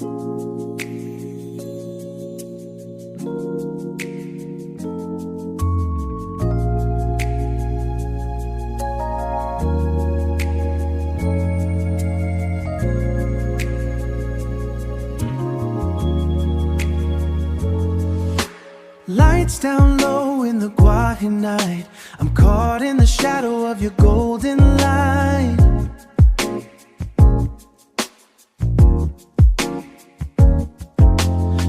Lights down low in the quiet night, I'm caught in the shadow of your golden light.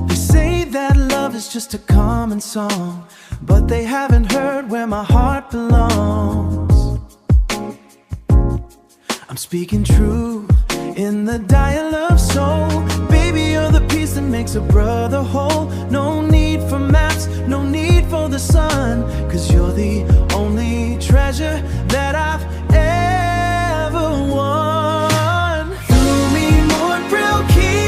They say that love is just a common song, but they haven't heard where my heart belongs. I'm speaking truth in the dial of soul. Baby, you're the piece that makes a brother whole. No need for maps, no need for the sun, 'cause you're the only treasure that I've ever won. Tumi Mur Preokhi,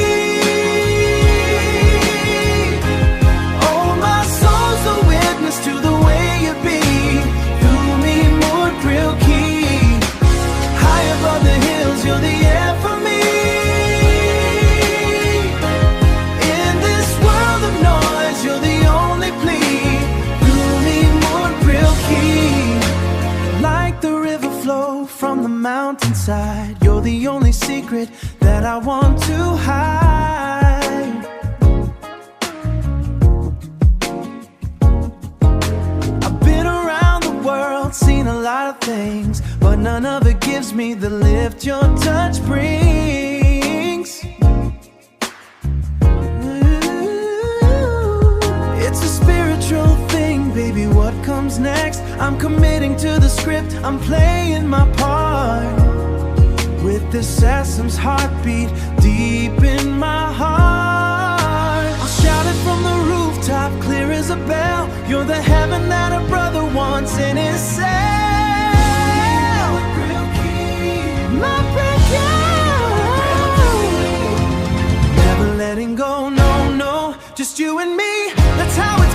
oh my soul's a witness to the way you be. Tumi Mur Preokhi, high above the hills, you're the air for me. In this world of noise, you're the only plea. Tumi Mur Preokhi, like the river flow from the mountainside, you're the only secret that I want to hide. I've been around the world, seen a lot of things, but none of it gives me the lift your touch brings. It's a spiritual thing, baby, what comes next? I'm committing to the script, I'm playing my part. With this assassin's heartbeat deep in my heart, I'll shout it from the rooftop, clear as a bell. You're the heaven that a brother wants in his cell. My Preokhi, never letting go, no, no, just you and me, that's how it's